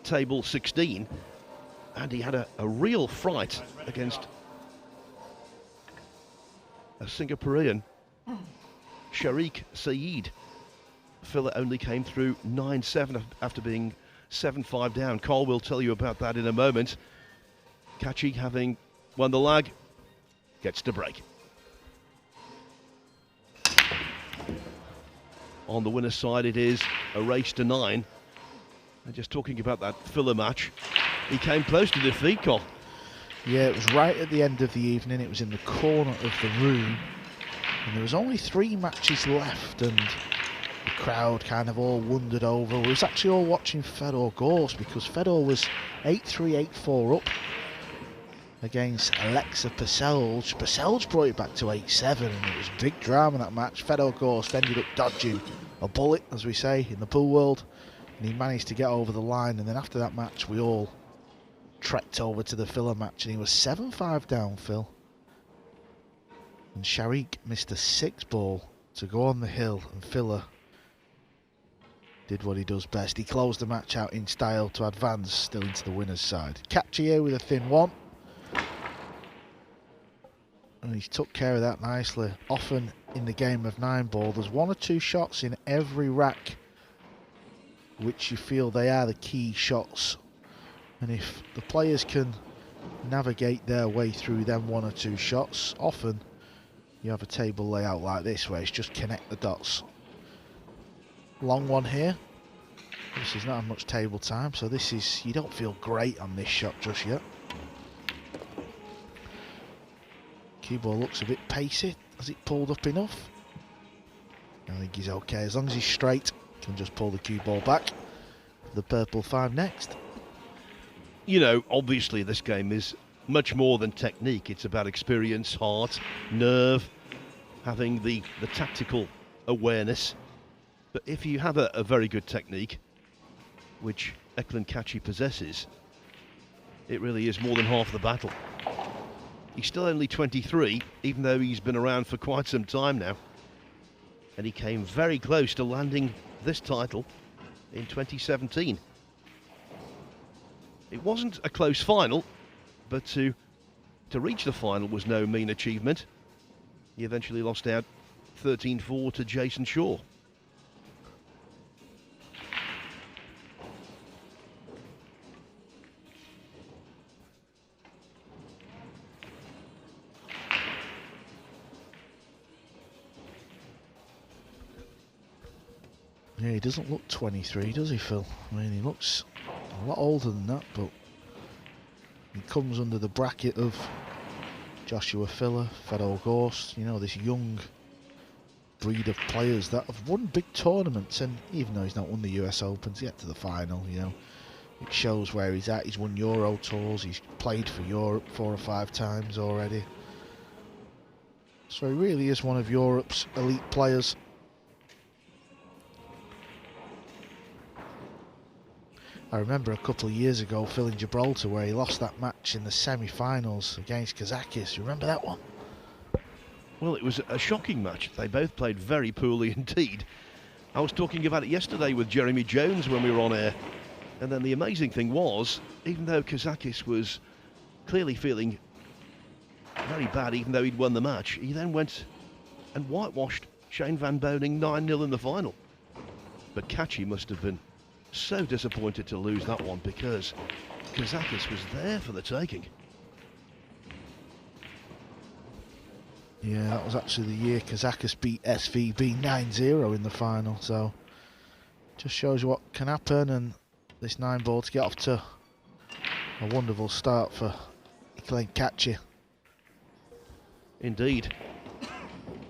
table 16, and he had a real fright against a Singaporean, Sharik Saeed. Filler only came through 9-7 after being 7-5 down. Carl will tell you about that in a moment. Kaci, having won the lag, gets to break. On the winner's side, it is a race to 9. And just talking about that filler match, he came close to defeat, Carl. Yeah, it was right at the end of the evening. It was in the corner of the room. And there was only 3 matches left, and the crowd kind of all wandered over. We was actually all watching Fedor Gorst, because Fedor was 8-3, 8-4 up against Alexa Paselj. Paselj brought it back to 8-7, and it was big drama in that match. Fedor Gorst ended up dodging a bullet, as we say, in the pool world, and he managed to get over the line. And then after that match, we all trekked over to the filler match, and he was 7-5 down, Phil. And Sharik missed a 6 ball to go on the hill, and Filler did what he does best. He closed the match out in style to advance still into the winner's side. Kaci here with a thin 1. And he's took care of that nicely. Often in the game of Nineball, there's 1 or 2 shots in every rack which you feel they are the key shots. And if the players can navigate their way through them 1 or 2 shots, often you have a table layout like this where it's just connect the dots. Long one here. This is not much table time, so this is, you don't feel great on this shot just yet. Cue ball looks a bit pacey. Has it pulled up enough? I think he's okay. As long as he's straight, can just pull the cue ball back. The purple 5 next. You know, obviously this game is much more than technique. It's about experience, heart, nerve, having the tactical awareness. But if you have a very good technique, which Eklent Kaci possesses, it really is more than half the battle. He's still only 23, even though he's been around for quite some time now. And he came very close to landing this title in 2017. It wasn't a close final, but to reach the final was no mean achievement. He eventually lost out 13-4 to Jason Shaw. Yeah, he doesn't look 23, does he, Phil? I mean, he looks a lot older than that, but he comes under the bracket of Joshua Filler, Fedor Gorst, you know, this young breed of players that have won big tournaments. And even though he's not won the US Open to get to the final, you know, it shows where he's at. He's won Euro tours, he's played for Europe 4 or 5 times already. So he really is one of Europe's elite players. I remember a couple of years ago, Phil, in Gibraltar, where he lost that match in the semi-finals against Kazakis. You remember that one? Well, it was a shocking match. They both played very poorly indeed. I was talking about it yesterday with Jeremy Jones when we were on air. And then the amazing thing was, even though Kazakis was clearly feeling very bad, even though he'd won the match, he then went and whitewashed Shane Van Boening 9-0 in the final. But Kaci must have been so disappointed to lose that one, because Kazakis was there for the taking. Yeah, that was actually the year Kazakis beat SVB 9-0 in the final, so just shows you what can happen. And this Nineball to get off to a wonderful start for Eklent Kaci. Indeed,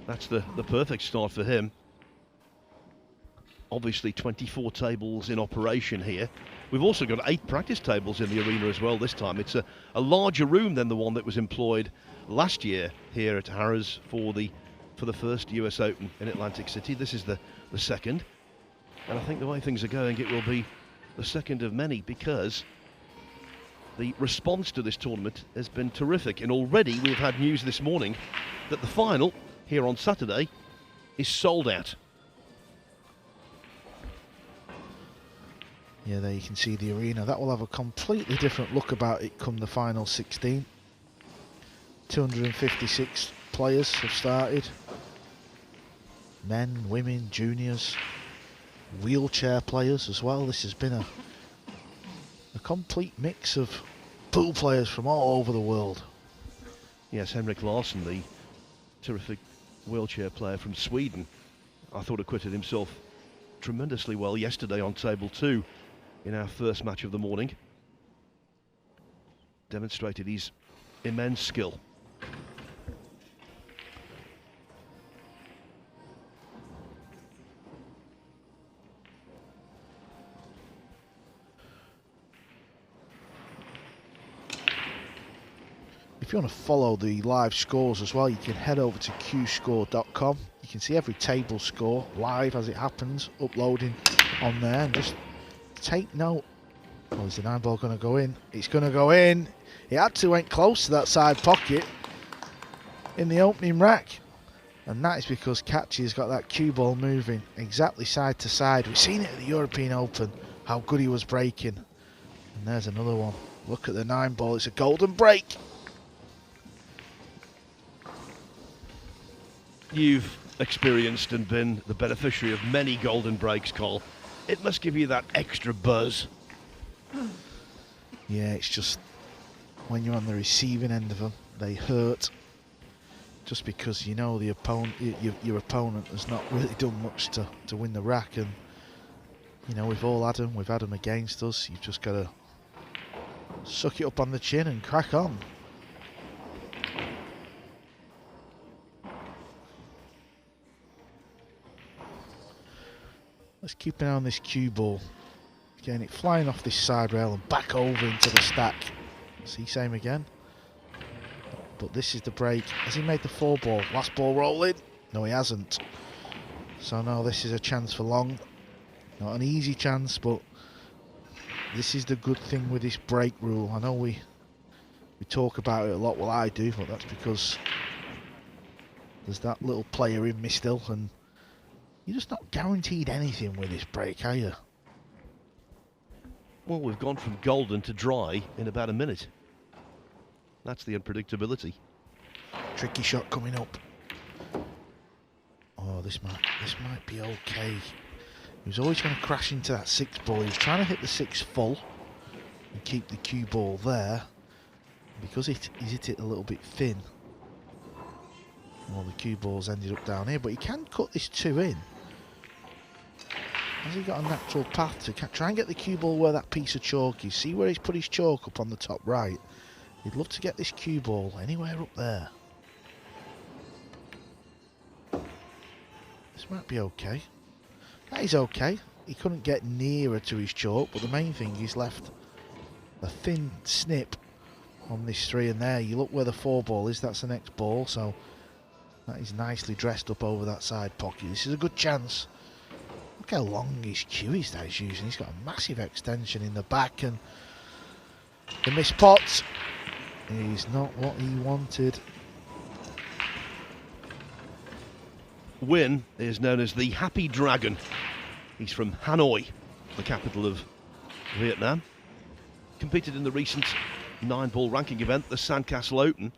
that's the perfect start for him. Obviously 24 tables in operation here. We've also got 8 practice tables in the arena as well this time. It's a larger room than the one that was employed last year here at Harrah's for the first US Open in Atlantic City. This is the second, and I think the way things are going, it will be the second of many, because the response to this tournament has been terrific. And already we've had news this morning that the final here on Saturday is sold out. Yeah, there you can see the arena. That will have a completely different look about it come the final 16. 256 players have started. Men, women, juniors, wheelchair players as well. This has been a complete mix of pool players from all over the world. Yes, Henrik Larsson, the terrific wheelchair player from Sweden, I thought acquitted himself tremendously well yesterday on table 2 in our first match of the morning. Demonstrated his immense skill. If you want to follow the live scores as well, you can head over to qscore.com. You can see every table score live as it happens, uploading on there, and just take note. Oh, is the 9-ball going to go in? It's going to go in. It actually went close to that side pocket in the opening rack. And that is because Kaci has got that cue ball moving exactly side to side. We've seen it at the European Open, how good he was breaking. And there's another one. Look at the 9-ball. It's a golden break. You've experienced and been the beneficiary of many golden breaks, Cole. It must give you that extra buzz. Yeah, it's just when you're on the receiving end of them, they hurt. Just because you know the opponent, your opponent has not really done much to win the rack, and you know we've all had them. We've had them against us. You've just got to suck it up on the chin and crack on. Let's keep an eye on this cue ball. Getting it flying off this side rail and back over into the stack. See, same again. But this is the break. Has he made the 4-ball? Last ball rolling? No, he hasn't. So no, this is a chance for long. Not an easy chance, but this is the good thing with this break rule. I know we talk about it a lot, well I do, but that's because there's that little player in me still, and you're just not guaranteed anything with this break, are you? Well, we've gone from golden to dry in about a minute. That's the unpredictability. Tricky shot coming up. Oh, this might be okay. He was always going to crash into that 6-ball. He was trying to hit the 6 full and keep the cue ball there. Because he's hit it a little bit thin, well, the cue ball's ended up down here, but he can cut this 2 in. Has he got a natural path to try and get the cue ball where that piece of chalk is? See where he's put his chalk up on the top right? He'd love to get this cue ball anywhere up there. This might be okay. That is okay. He couldn't get nearer to his chalk, but the main thing, he's left a thin snip on this 3, and there you look where the 4-ball is. That's the next ball, so that is nicely dressed up over that side pocket. This is a good chance. Look how long his cue is that he's using. He's got a massive extension in the back, and the missed pot is not what he wanted. Nguyen is known as the Happy Dragon. He's from Hanoi, the capital of Vietnam. Competed in the recent 9-ball ranking event, the Sandcastle Open,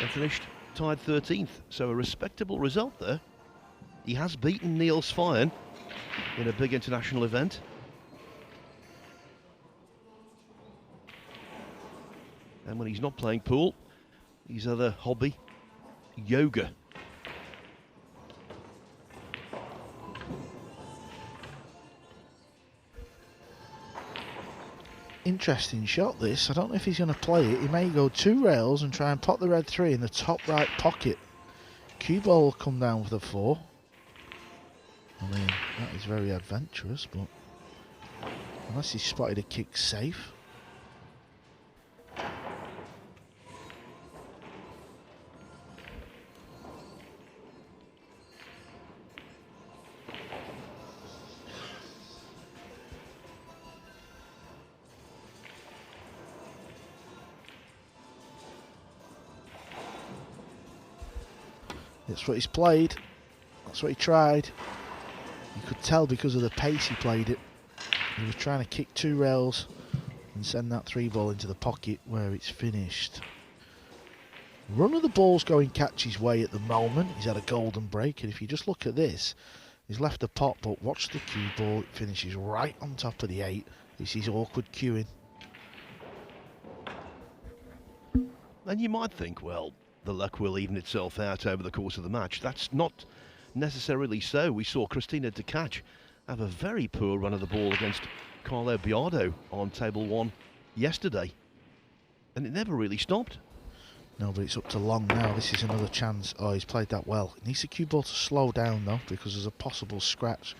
and finished tied 13th. So a respectable result there. He has beaten Niels Feijen in a big international event. And when he's not playing pool, his other hobby, yoga. Interesting shot this. I don't know if he's going to play it. He may go 2 rails and try and pot the red 3 in the top right pocket. Cue ball will come down for the 4. I mean, that is very adventurous, but unless he spotted a kick safe. That's what he's played. That's what he tried. You could tell because of the pace he played it. He was trying to kick 2 rails and send that 3 ball into the pocket where it's finished. Run of the ball's going Kaci's way at the moment. He's had a golden break, and if you just look at this, he's left a pot, but watch the cue ball. It finishes right on top of the 8. It's his awkward cueing. And you might think, well, the luck will even itself out over the course of the match. That's not necessarily so. We saw Cristina de Kaci have a very poor run of the ball against Carlo Biardo on table 1 yesterday, and it never really stopped. No, but it's up to long now. This is another chance. Oh, he's played that well. He needs the cue ball to slow down, though, because there's a possible scratch.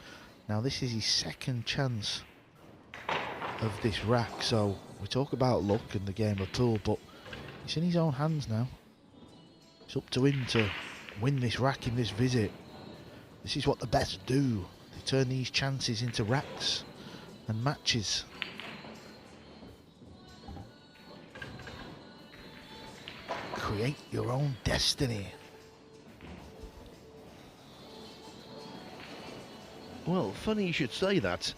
Now, this is his second chance of this rack, so we talk about luck in the game of pool, but it's in his own hands now. It's up to him to win this rack in this visit. This is what the best do. They turn these chances into racks and matches. Create your own destiny. Well, funny you should say that.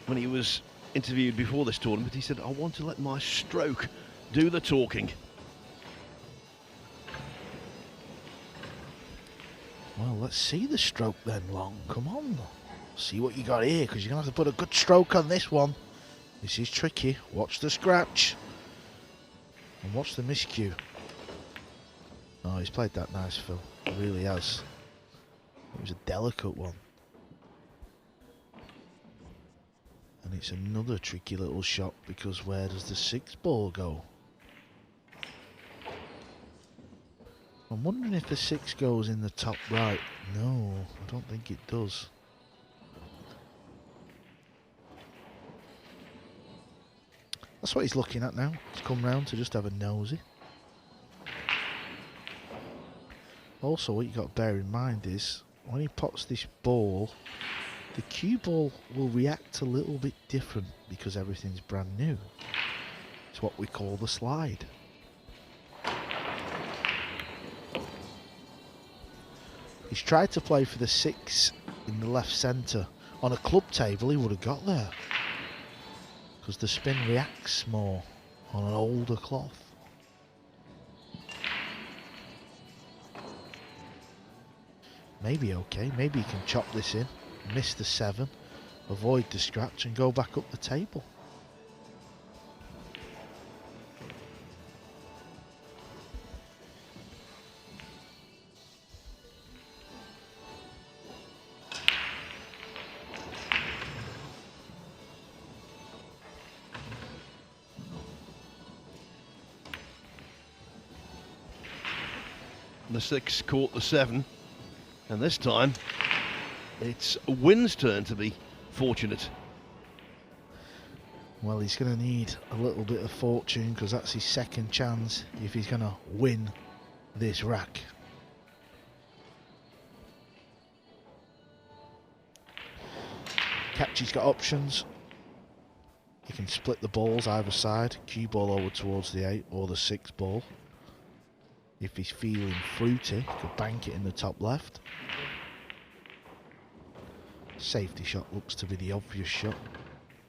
When he was interviewed before this tournament, he said, I want to let my stroke do the talking. Well, let's see the stroke then, Long. Come on. See what you got here, because you're going to have to put a good stroke on this one. This is tricky. Watch the scratch. And watch the miscue. Oh, he's played that nice, Phil. He really has. It was a delicate one. And it's another tricky little shot, because where does the 6 ball go? I'm wondering if the 6 goes in the top right. No, I don't think it does. That's what he's looking at now. He's come round to just have a nosy. Also, what you got to bear in mind is, when he pots this ball, the cue ball will react a little bit different because everything's brand new. It's what we call the slide. He's tried to play for the 6 in the left centre. On a club table, he would have got there, because the spin reacts more on an older cloth. Maybe okay, maybe he can chop this in, miss the 7, avoid the scratch and go back up the table. The 6 caught the 7. And this time, it's Nguyen's turn to be fortunate. Well, he's going to need a little bit of fortune, because that's his second chance if he's going to win this rack. Kaci's got options. He can split the balls either side, cue ball over towards the 8 or the 6 ball. If he's feeling fruity, he could bank it in the top left. Safety shot looks to be the obvious shot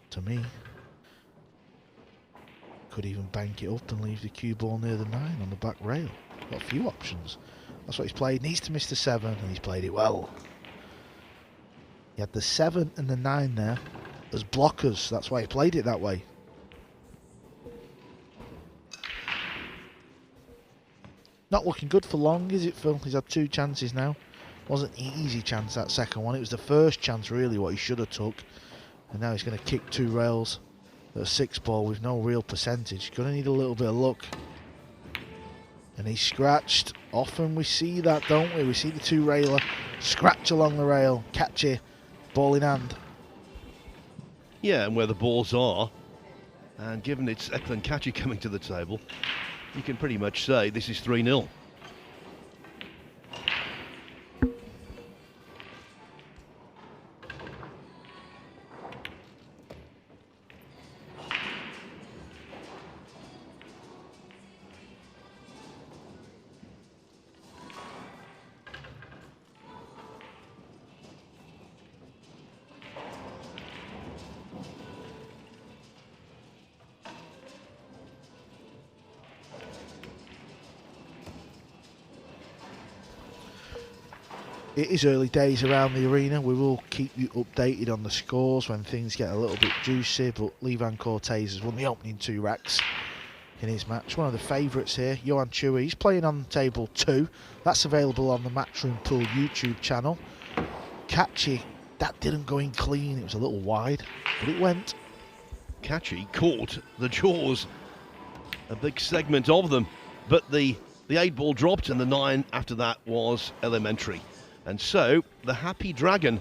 to me. Could even bank it up and leave the cue ball near the 9 on the back rail. Got a few options. That's what he's played. Needs to miss the 7, and he's played it well. He had the 7 and the 9 there as blockers. That's why he played it that way. Not looking good for Long, is it, Phil? He's had 2 chances now. Wasn't an easy chance, that second one. It was the first chance, really, what he should have took. And now he's going to kick 2 rails at a 6 ball with no real percentage. Going to need a little bit of luck. And he's scratched. Often we see that, don't we? We see the 2 railer scratch along the rail. Kaci, ball in hand. Yeah, and where the balls are. And given it's Eklent Kaci coming to the table, you can pretty much say this is 3-0. It is early days around the arena. We will keep you updated on the scores when things get a little bit juicy, but Levan Cortez has won the opening 2 racks in his match. One of the favourites here, Nguyen Phuc, he's playing on table 2. That's available on the Matchroom Pool YouTube channel. Kaci, that didn't go in clean. It was a little wide, but it went. Kaci caught the jaws, a big segment of them, but the 8-ball dropped and the 9 after that was elementary. And so the happy dragon,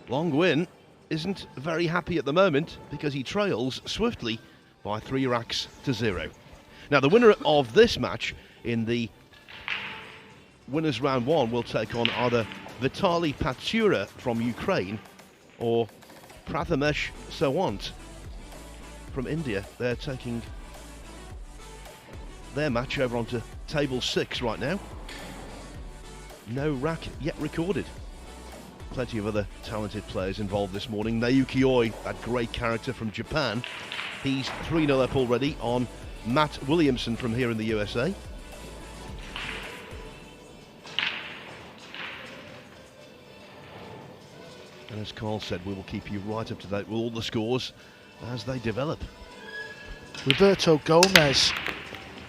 Long Nguyen, isn't very happy at the moment because he trails swiftly by 3 racks to 0. Now the winner of this match in the winners round 1 will take on either Vitaly Patsura from Ukraine or Prathamesh Sawant from India. They're taking their match over onto table 6 right now. No rack yet recorded. Plenty of other talented players involved this morning. Naoki Oi, that great character from Japan, he's 3-0 up already on Matt Williamson from here in the USA. And as Carl said, we will keep you right up to date with all the scores as they develop. Roberto Gomez,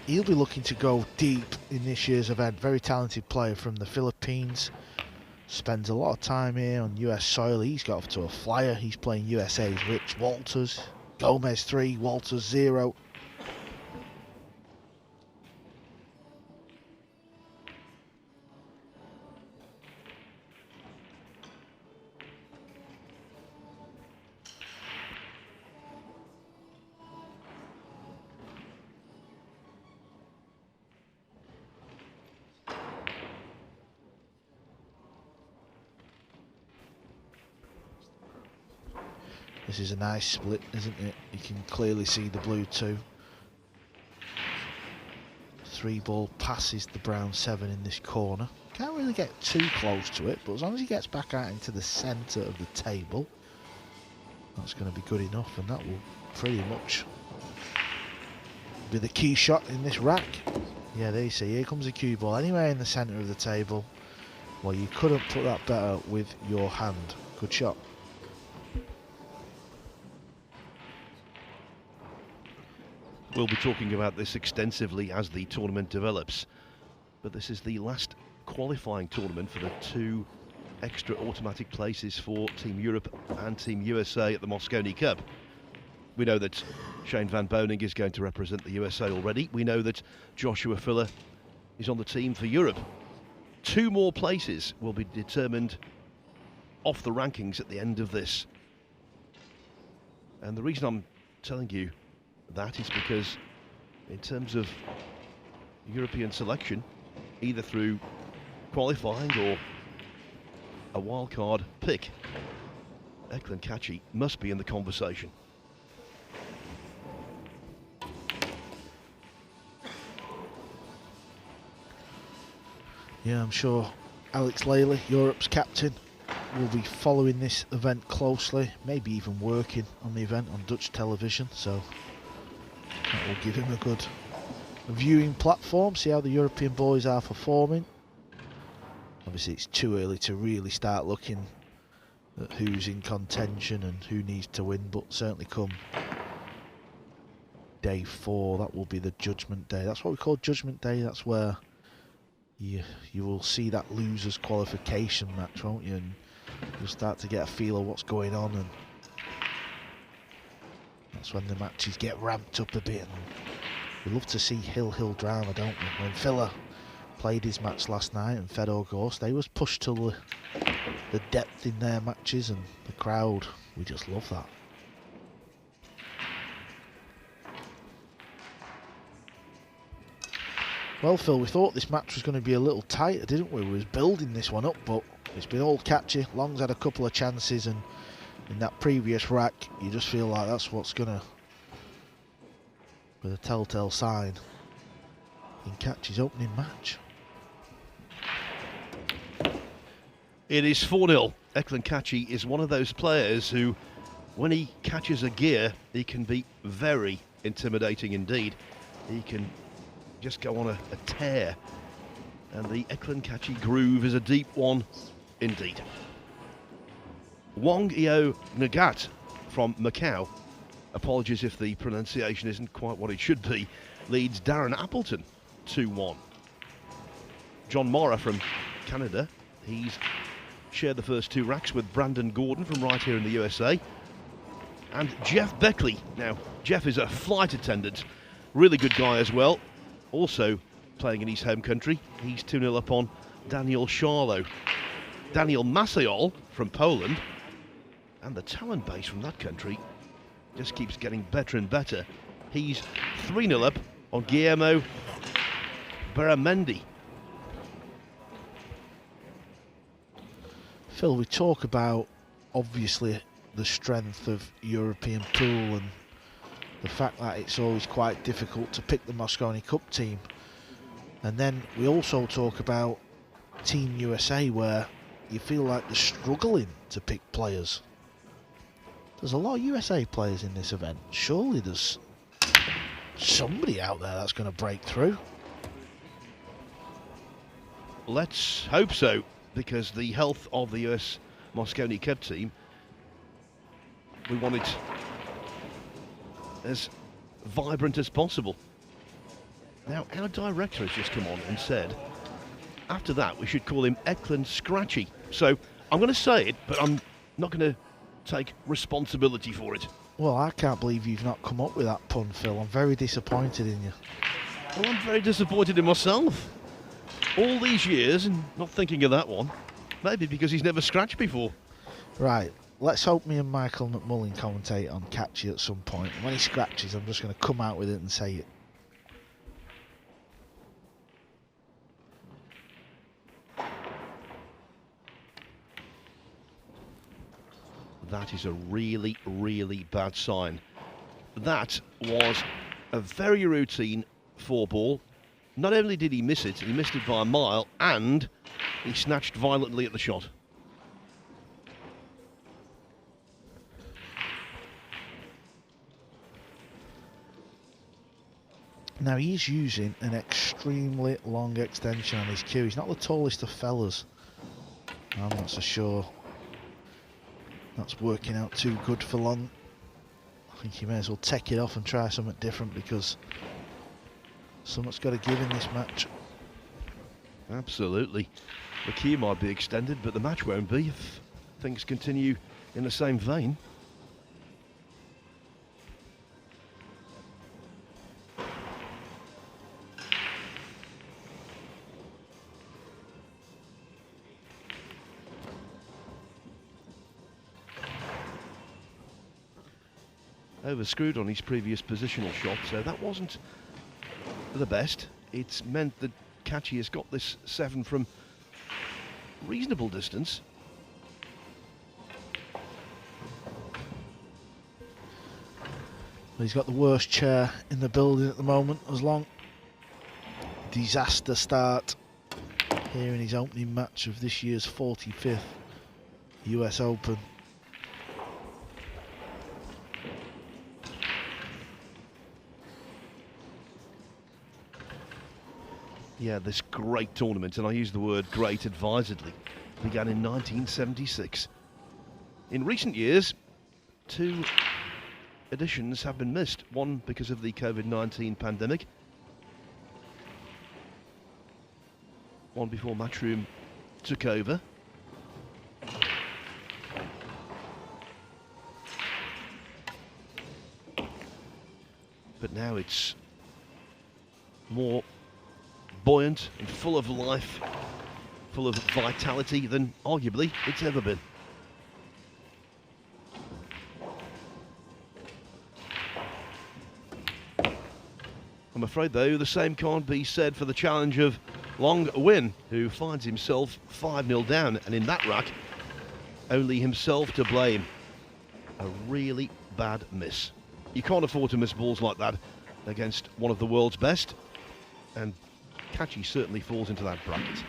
he'll be looking to go deep in this year's event. Very talented player from the Philippines. Spends a lot of time here on US soil. He's got off to a flyer. He's playing USA's Rich Walters. Gomez 3, Walters 0. This is a nice split, isn't it? You can clearly see the blue 2. 3-ball passes the brown 7 in this corner. Can't really get too close to it, but as long as he gets back out into the centre of the table, that's going to be good enough, and that will pretty much be the key shot in this rack. Yeah, there you see, here comes a cue ball anywhere in the centre of the table. Well, you couldn't put that better with your hand. Good shot. We'll be talking about this extensively as the tournament develops, but this is the last qualifying tournament for the 2 extra automatic places for Team Europe and Team USA at the Mosconi Cup. We know that Shane Van Boning is going to represent the USA already. We know that Joshua Filler is on the team for Europe. 2 more places will be determined off the rankings at the end of this. And the reason I'm telling you that is because in terms of European selection, either through qualifying or a wildcard pick, Eklent Kaci must be in the conversation. Yeah, I'm sure Alex Lely, Europe's captain, will be following this event closely, maybe even working on the event on Dutch television, so that will give him a good viewing platform, see how the European boys are performing. Obviously it's too early to really start looking at who's in contention and who needs to win, but certainly come day 4, that will be the judgment day. That's what we call judgment day. That's where you will see that losers qualification match, won't you? And you'll start to get a feel of what's going on, and that's when the matches get ramped up a bit. And we love to see hill drama, don't we? When Filler played his match last night and Fedor Ghost, they was pushed to the depth in their matches, and the crowd, we just love that. Well, Phil, we thought this match was going to be a little tighter, didn't we? We was building this one up, but it's been all Kaci. Long's had a couple of chances, and in that previous rack, you just feel like that's what's going to be the telltale sign in Kaci's opening match. It is 4-0. Eklent Kaci is one of those players who, when he catches a gear, he can be very intimidating indeed. He can just go on a tear. And the Eklent Kaci groove is a deep one indeed. Nguyen Phuc from Macau, apologies if the pronunciation isn't quite what it should be, leads Darren Appleton 2-1. John Morra from Canada, he's shared the first 2 racks with Brandon Gordon from right here in the USA. And Jeff Beckley, now Jeff is a flight attendant, really good guy as well, also playing in his home country. He's 2-0 up on Daniel Charlo. Daniel Masejol from Poland, and the talent base from that country just keeps getting better and better. He's 3-0 up on Guillermo Beramendi. Phil, we talk about obviously the strength of European pool and the fact that it's always quite difficult to pick the Mosconi Cup team, and then we also talk about Team USA, where you feel like they're struggling to pick players. There's a lot of USA players in this event. Surely there's somebody out there that's going to break through. Let's hope so, because the health of the US Mosconi Cup team, we want it as vibrant as possible. Now, our director has just come on and said, after that, we should call him Eklent Kaci. So, I'm going to say it, but I'm not going to take responsibility for it. Well, I can't believe you've not come up with that pun, Phil. I'm very disappointed in you. Well, I'm very disappointed in myself. All these years and not thinking of that one. Maybe because he's never scratched before. Right, let's hope me and Michael McMullen commentate on Kaci at some point. When he scratches, I'm just going to come out with it and say it. That is a really, really bad sign. That was a very routine 4-ball. Not only did he miss it by a mile, and he snatched violently at the shot. Now he's using an extremely long extension on his cue. He's not the tallest of fellas. I'm not so sure that's working out too good for Long. I think he may as well take it off and try something different, because something's got to give in this match. Absolutely. The queue might be extended, but the match won't be if things continue in the same vein. Overscrewed on his previous positional shot, so that wasn't the best. It's meant that Kaci has got this 7 from reasonable distance. He's got the worst chair in the building at the moment, as Long. Disaster start here in his opening match of this year's 45th US Open. Yeah, this great tournament, and I use the word great advisedly, began in 1976. In recent years, 2 editions have been missed. One because of the COVID-19 pandemic. One before Matchroom took over. But now it's more buoyant and full of life, full of vitality than arguably it's ever been. I'm afraid though the same can't be said for the challenge of Long Nguyen, who finds himself 5-0 down, and in that rack only himself to blame. A really bad miss. You can't afford to miss balls like that against one of the world's best, and Kaci certainly falls into that bracket.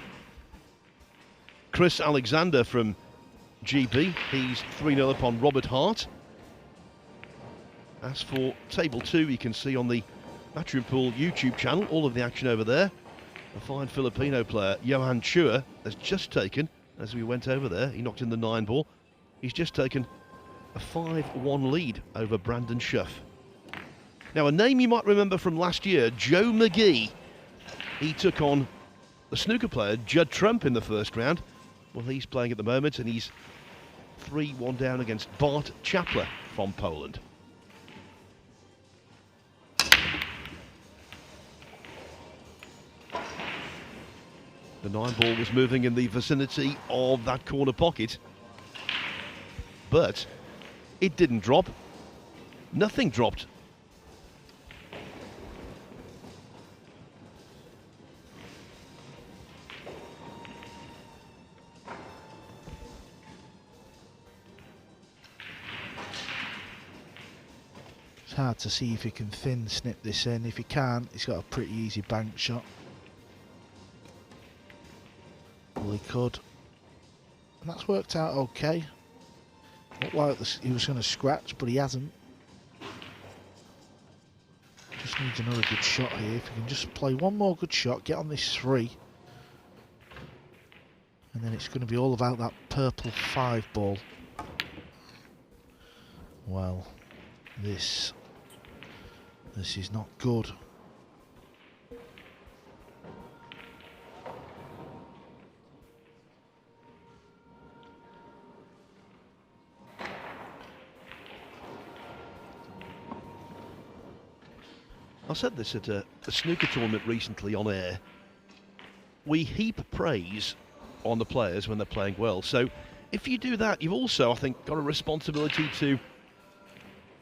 Chris Alexander from GB, he's 3-0 up on Robert Hart. As for Table 2, you can see on the Matchroom Pool YouTube channel all of the action over there. A fine Filipino player, Nguyen Phuc, has just taken as we went over there. He knocked in the 9-ball. He's just taken a 5-1 lead over Brandon Schuff. Now, a name you might remember from last year, Joe McGee. He took on the snooker player Judd Trump in the first round. Well, he's playing at the moment, and he's 3-1 down against Bart Chapler from Poland. The 9-ball was moving in the vicinity of that corner pocket, but it didn't drop. Nothing dropped. It's hard to see if he can thin snip this in. If he can't, he's got a pretty easy bank shot. Well, he could. And that's worked out okay. Looked like he was going to scratch, but he hasn't. Just needs another good shot here. If he can just play one more good shot, get on this 3. And then it's going to be all about that purple 5-ball. Well, this is not good. I said this at a snooker tournament recently on air. We heap praise on the players when they're playing well. So if you do that, you've also, I think, got a responsibility to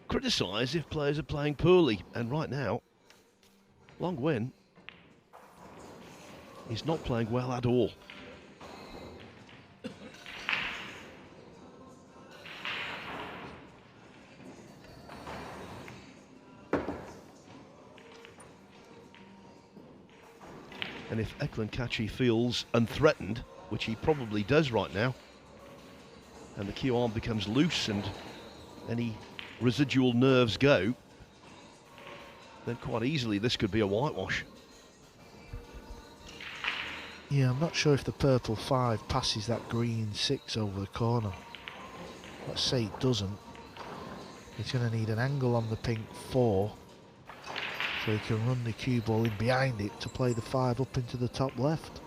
criticise if players are playing poorly. And right now, Nguyen is not playing well at all. And if Eklent Kaci feels unthreatened, which he probably does right now, and the cue arm becomes loose and any residual nerves go, then quite easily this could be a whitewash. Yeah, I'm not sure if the purple 5 passes that green 6 over the corner. Let's say it doesn't. He's going to need an angle on the pink 4 so he can run the cue ball in behind it to play the 5 up into the top left.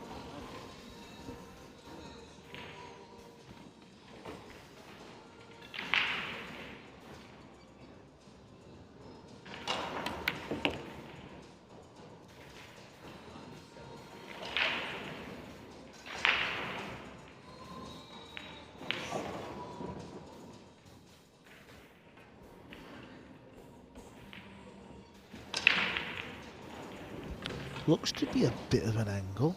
Looks to be a bit of an angle.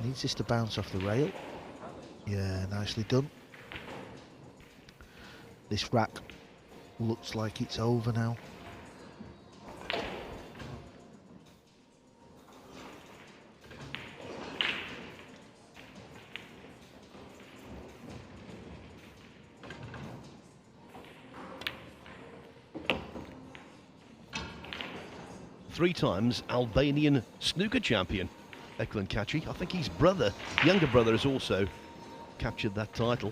Needs this to bounce off the rail. Yeah, nicely done. This rack looks like it's over now. Three times Albanian snooker champion, Eklent Kaci. I think his brother, younger brother, has also captured that title.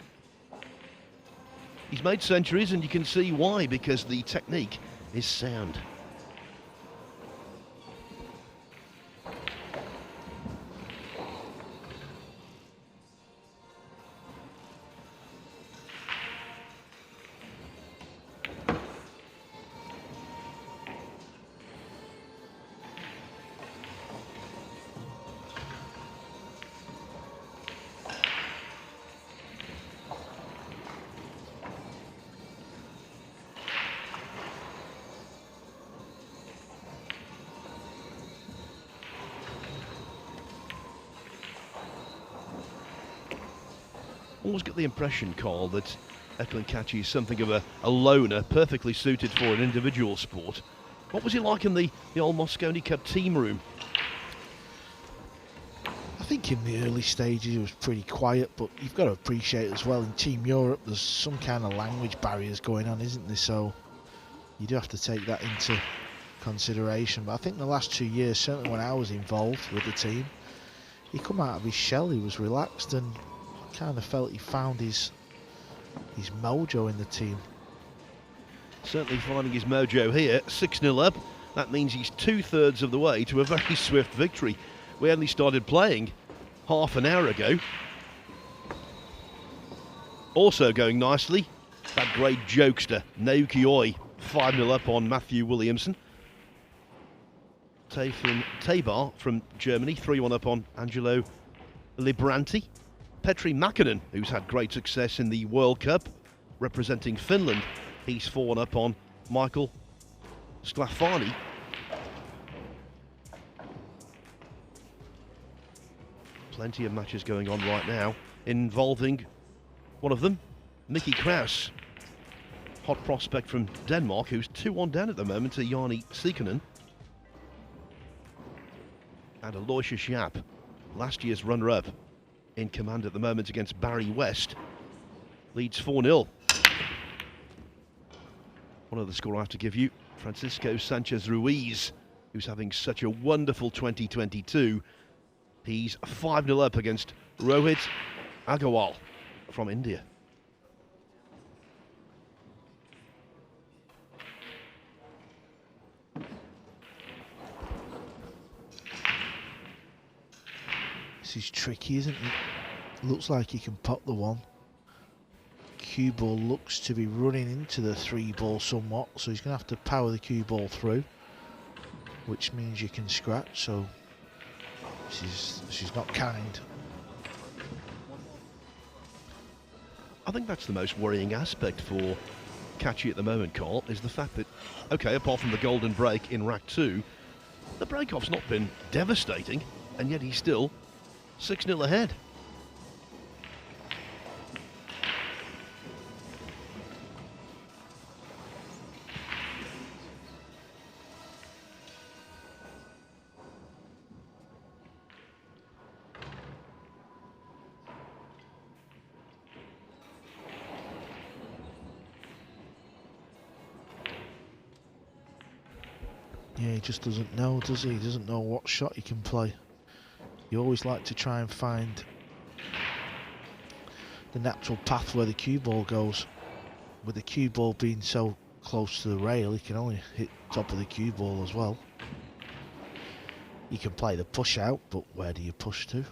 He's made centuries, and you can see why, because the technique is sound. Always get the impression, Carl, that Eklent Kaci is something of a loner, perfectly suited for an individual sport. What was he like in the old Mosconi Cup team room? I think in the early stages he was pretty quiet, but you've got to appreciate as well, in Team Europe there's some kind of language barriers going on, isn't there? So you do have to take that into consideration. But I think the last 2 years, certainly when I was involved with the team, he come out of his shell, he was relaxed, and kind of felt he found his mojo in the team. Certainly finding his mojo here. 6-0 up. That means he's 2/3 of the way to a very swift victory. We only started playing half an hour ago. Also going nicely, that great jokester, Naoki Oi, 5-0 up on Matthew Williamson. Tabar from Germany, 3-1 up on Angelo Libranti. Petri Mäkinen, who's had great success in the World Cup, representing Finland. He's 4-1 up on Michael Sclafani. Plenty of matches going on right now, involving one of them, Mickey Kraus, hot prospect from Denmark, who's 2-1 down at the moment to Jani Sikkonen. And Aloysius Jaap, last year's runner-up, in command at the moment against Barry West, leads 4-0. One other score I have to give you, Francisco Sanchez Ruiz, who's having such a wonderful 2022. He's 5-0 up against Rohit Agarwal from India. This is tricky, isn't it? Looks like he can pop the one. Cue ball looks to be running into the 3-ball somewhat, so he's going to have to power the cue ball through, which means you can scratch, so she's not kind. I think that's the most worrying aspect for Kaci at the moment, Carl, is the fact that, okay, apart from the golden break in rack 2, the break-off's not been devastating, and yet he's still 6-0 ahead. Yeah, he just doesn't know, does he? He doesn't know what shot he can play. You always like to try and find the natural path where the cue ball goes. With the cue ball being so close to the rail, he can only hit top of the cue ball as well. You can play the push out, but where do you push to?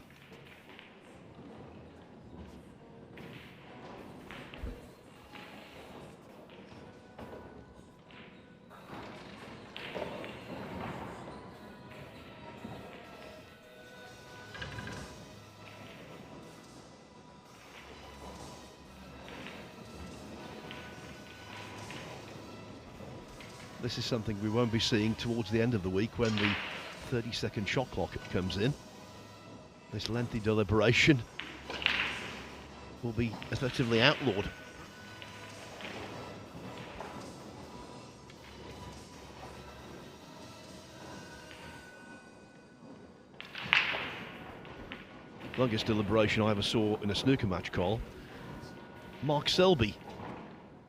This is something we won't be seeing towards the end of the week when the 30-second shot clock comes in. This lengthy deliberation will be effectively outlawed. Longest deliberation I ever saw in a snooker match, Carl. Mark Selby,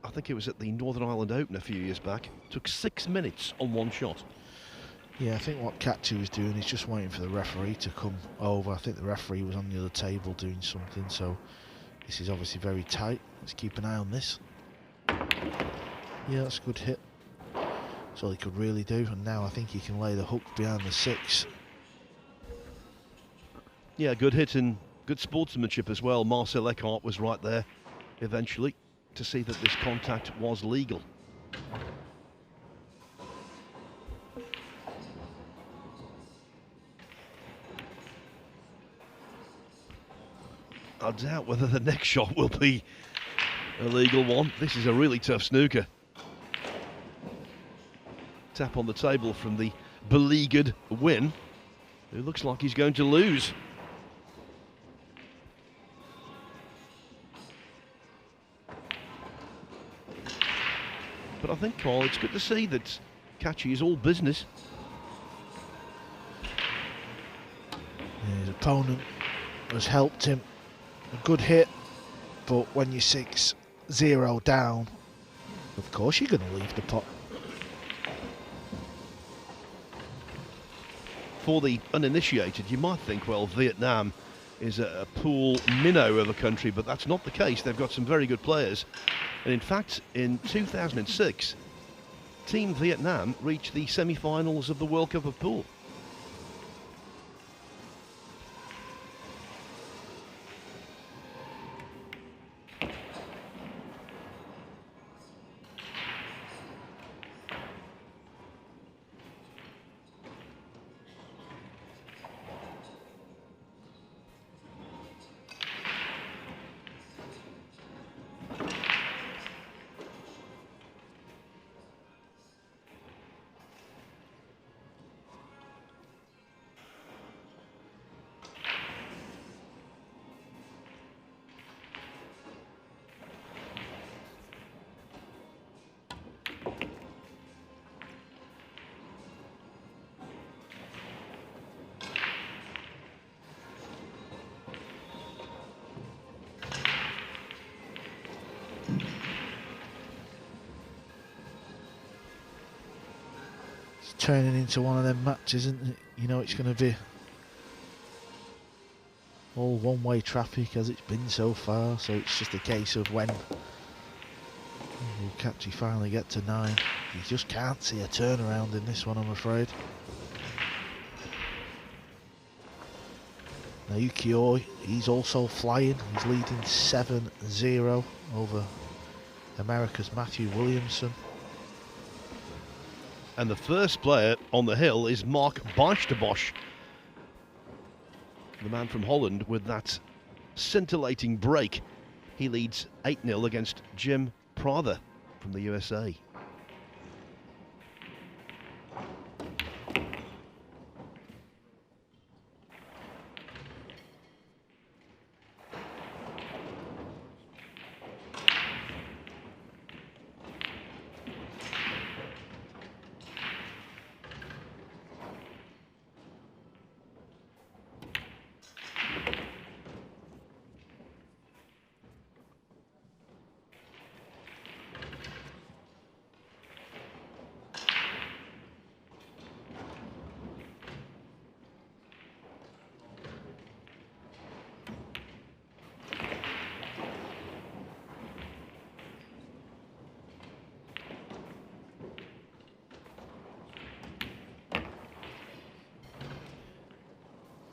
I think it was at the Northern Ireland Open a few years back, took 6 minutes on one shot. Yeah, I think what Kaci was doing is just waiting for the referee to come over. I think the referee was on the other table doing something, so this is obviously very tight. Let's keep an eye on this. Yeah, that's a good hit. That's all he could really do, and now I think he can lay the hook behind the 6. Yeah, good hit and good sportsmanship as well. Marcel Eckhart was right there eventually to see that this contact was legal. I doubt whether the next shot will be a legal one. This is a really tough snooker. Tap on the table from the beleaguered Nguyen, who looks like he's going to lose. But I think, Paul, it's good to see that Kaci is all business. Yeah, his opponent has helped him. A good hit, but when you're 6-0 down, of course you're going to leave the pot. For the uninitiated, you might think, well, Vietnam is a pool minnow of a country, but that's not the case. They've got some very good players. And in fact, in 2006, Team Vietnam reached the semi-finals of the World Cup of Pool. Turning into one of them matches, isn't it? You know, it's going to be all one-way traffic as it's been so far, so it's just a case of when Kaci finally get to 9. You just can't see a turnaround in this one, I'm afraid. Now Ukioi, he's also flying. He's leading 7-0 over America's Matthew Williamson. And the first player on the hill is Mark Bijsterbosch, the man from Holland with that scintillating break. He leads 8-0 against Jim Prather from the USA.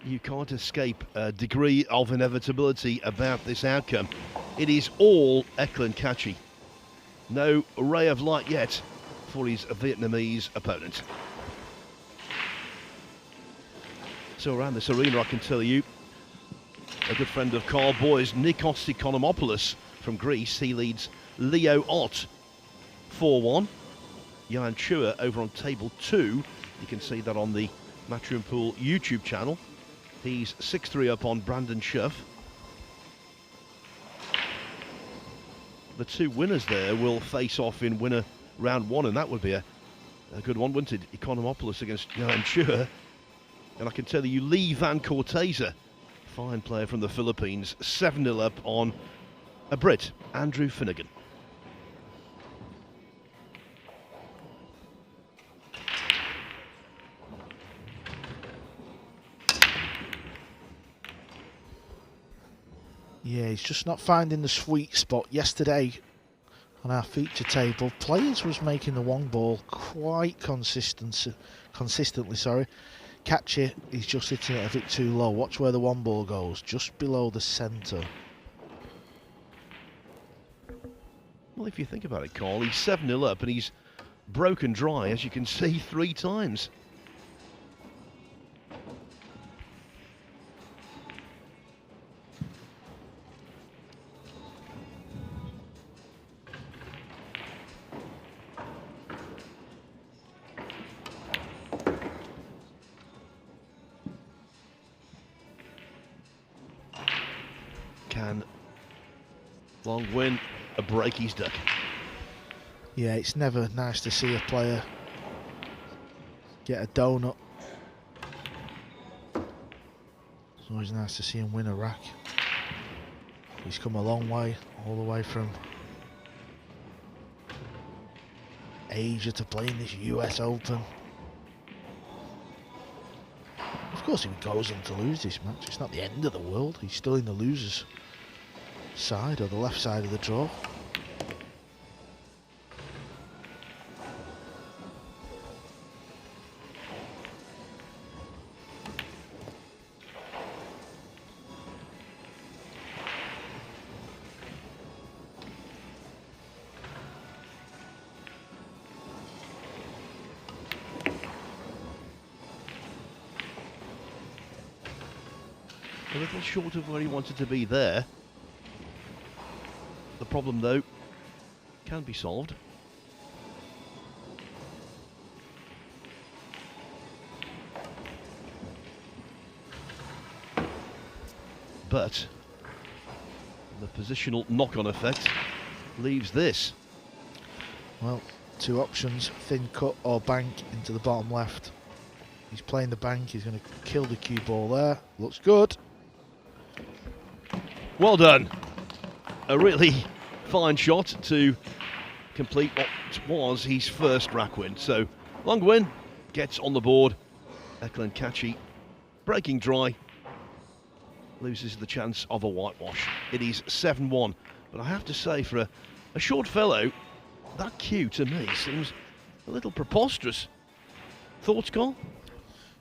You can't escape a degree of inevitability about this outcome. It is all Eklent Kaci. No ray of light yet for his Vietnamese opponent. So around this arena, I can tell you, a good friend of Carl Boy's, Nikos Economopoulos from Greece, he leads Leo Ott 4-1. Nguyen Phuc over on table 2. You can see that on the Matchroom Pool YouTube channel. He's 6-3 up on Brandon Schuff. The two winners there will face off in winner round 1, and that would be a good one, wouldn't it? Economopoulos against Nguyen Phuc. And I can tell you, Lee Van Corteza, fine player from the Philippines, 7-0 up on a Brit, Andrew Finnegan. Yeah, he's just not finding the sweet spot. Yesterday on our feature table, players was making the one ball quite consistently. Kaci, he's just hitting it a bit too low. Watch where the one ball goes, just below the centre. Well, if you think about it, Carl, he's 7-0 up and he's broken dry, as you can see, 3 times. Can Long win a break his duck? Yeah, it's never nice to see a player get a donut. It's always nice to see him win a rack. He's come a long way, all the way from Asia to playing this US Open. Of course, if he goes on to lose this match, it's not the end of the world. He's still in the loser's side, or the left side of the draw. A little short of where he wanted to be there. The problem, though, can be solved. But the positional knock-on effect leaves this. Well, two options, thin cut or bank into the bottom left. He's playing the bank, he's going to kill the cue ball there. Looks good. Well done. A really fine shot to complete what was his first rack win. So Nguyen gets on the board. Eklent Kaci breaking dry. Loses the chance of a whitewash. It is 7-1. But I have to say, for a short fellow, that cue to me seems a little preposterous. Thoughts, Carl?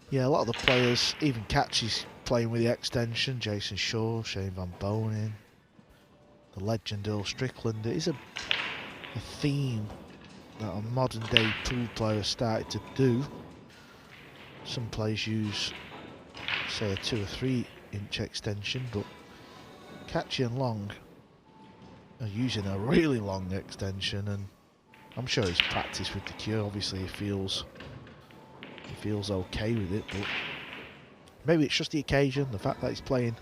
Yeah, a lot of the players, even Kaci's playing with the extension. Jason Shaw, Shane Van Bonen, the legend Earl Strickland. It is a theme that a modern day pool player has started to do. Some players use, say, a 2 or 3 inch extension, but Kaci and Long are using a really long extension, and I'm sure he's practiced with the cue. Obviously he feels okay with it, but maybe it's just the occasion, the fact that he's playing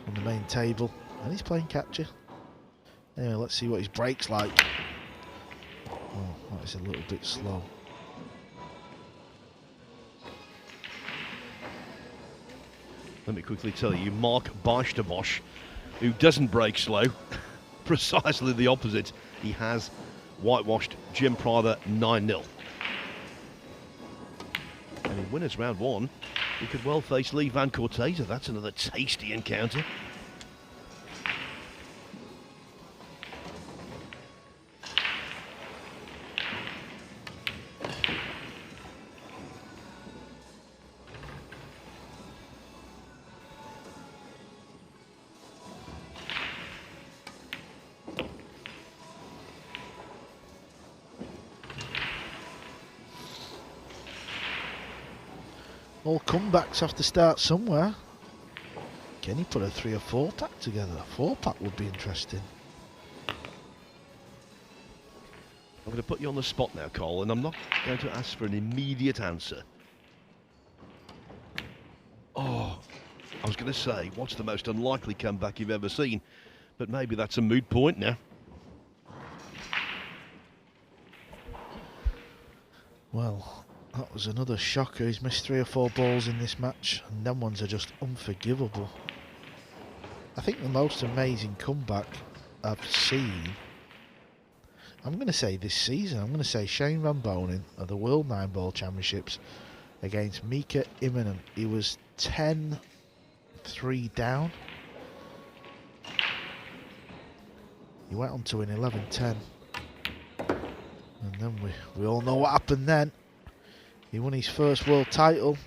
on the main table and he's playing Kaci. Anyway, let's see what his break's like. Oh, that is a little bit slow. Let me quickly tell you, Mark Barshtabosh, who doesn't break slow, precisely the opposite. He has whitewashed Jim Prather 9-0. And in winners round 1, he could well face Lee Van Corteza. That's another tasty encounter. All comebacks have to start somewhere. Can he put a 3 or 4 pack together? A 4-pack would be interesting. I'm going to put you on the spot now, Cole, and I'm not going to ask for an immediate answer. Oh, I was going to say, what's the most unlikely comeback you've ever seen? But maybe that's a moot point now. Well, that was another shocker. He's missed 3 or 4 balls in this match, and them ones are just unforgivable. I think the most amazing comeback I've seen, I'm going to say this season, I'm going to say Shane Van Bonen at the World Nineball Championships against Mika Immonen. He was 10-3 down. He went on to win 11-10. And then we all know what happened then. He won his first world title.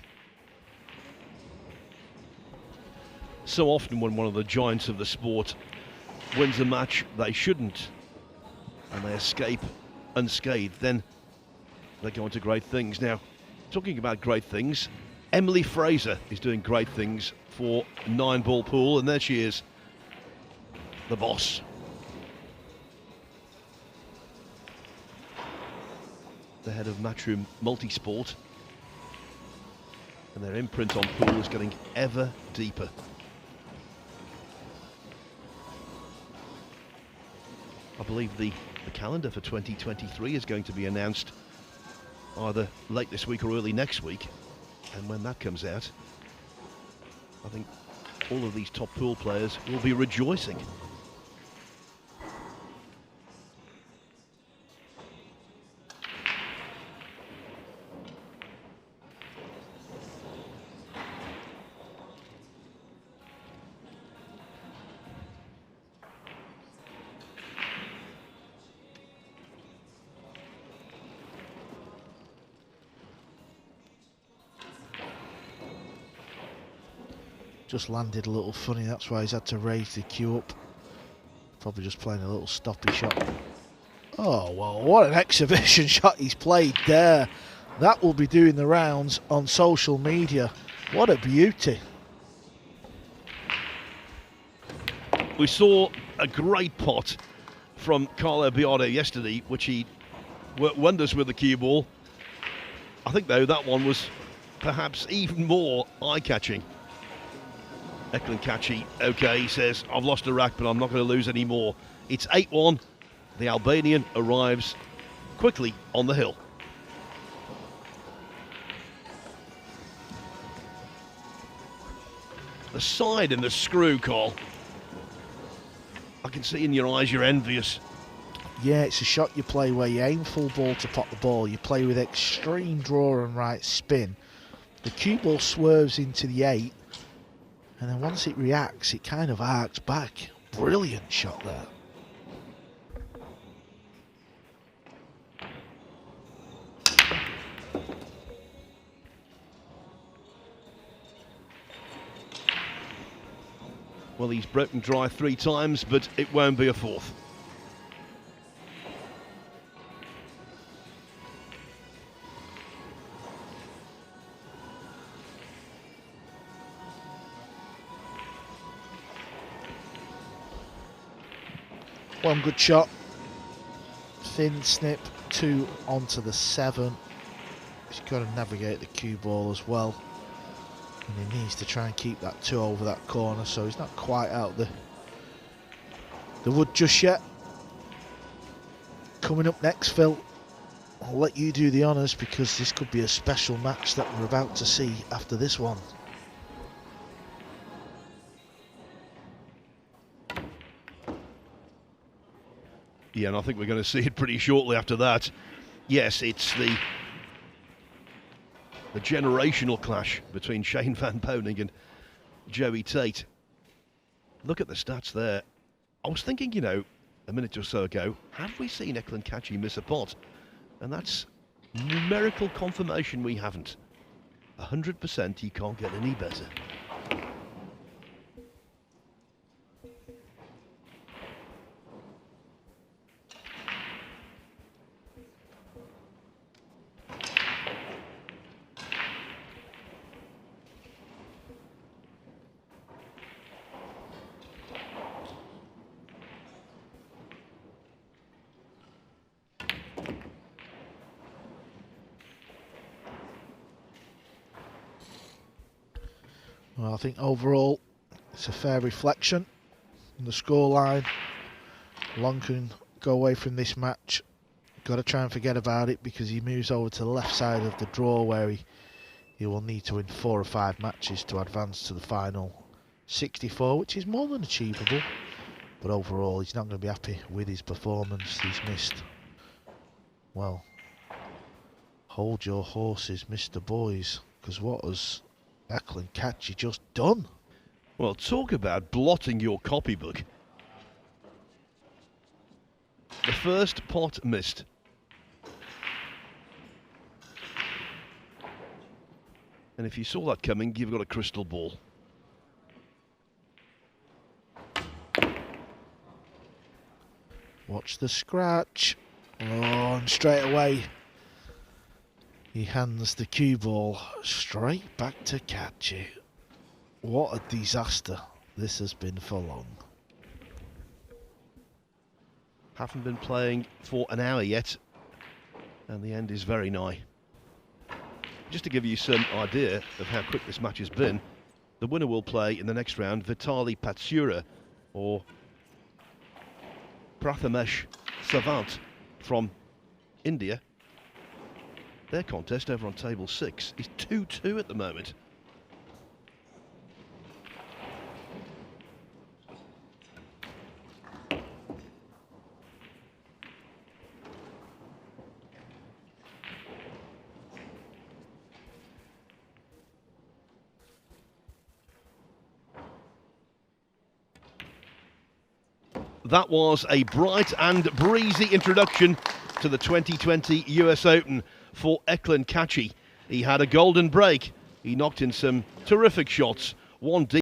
So often when one of the giants of the sport wins a match they shouldn't, and they escape unscathed, then they go on to great things. Now, talking about great things, Emily Fraser is doing great things for Nineball Pool, and there she is, the boss. The head of Matchroom Multisport, and their imprint on pool is getting ever deeper. I believe the calendar for 2023 is going to be announced either late this week or early next week, and when that comes out, I think all of these top pool players will be rejoicing. just landed a little funny, that's why he's had to raise the cue up. Probably just playing a little stoppy shot. Oh, well, what an exhibition shot he's played there. That will be doing the rounds on social media. What a beauty. We saw a great pot from Carlo Biardo yesterday, which he worked wonders with the cue ball. I think, though, that one was perhaps even more eye-catching. Eklent Kaci, okay, he says, I've lost a rack, but I'm not going to lose any more. It's 8-1. The Albanian arrives quickly on the hill. The side and the screw, Carl. I can see in your eyes you're envious. Yeah, it's a shot you play where you aim full ball to pot the ball. You play with extreme draw and right spin. The cue ball swerves into the 8, and then once it reacts, it kind of arcs back. Brilliant shot there. Well, he's broken dry 3 times, but it won't be a 4th. One good shot. Thin snip, 2 onto the 7. He's got to navigate the cue ball as well. And he needs to try and keep that 2 over that corner, so he's not quite out the wood just yet. Coming up next, Phil, I'll let you do the honours because this could be a special match that we're about to see after this one. Yeah, and I think we're going to see it pretty shortly after that. Yes, it's the generational clash between Shane Van Boening and Joey Tate. Look at the stats there. I was thinking, you know, a minute or so ago, have we seen Eklent Kaci miss a pot? And that's numerical confirmation we haven't. 100% he can't get any better. Well, I think overall it's a fair reflection on the scoreline. Long can go away from this match. Got to try and forget about it because he moves over to the left side of the draw where he will need to win 4 or 5 matches to advance to the final 64, which is more than achievable. But overall, he's not going to be happy with his performance. He's missed, well, hold your horses, Mr. Boys, because what has Eklent Kaci just done? Well, talk about blotting your copybook. The first pot missed. And if you saw that coming, you've got a crystal ball. Watch the scratch. Oh, and straight away he hands the cue ball straight back to Kaci. What a disaster this has been for long. Haven't been playing for an hour yet, and the end is very nigh. Just to give you some idea of how quick this match has been, the winner will play in the next round Vitali Patsura or Prathamesh Savant from India. Their contest over on table 6 is 2-2 at the moment. That was a bright and breezy introduction to the 2020 US Open for Eklent Kaci. He had a golden break. He knocked in some terrific shots. One deep.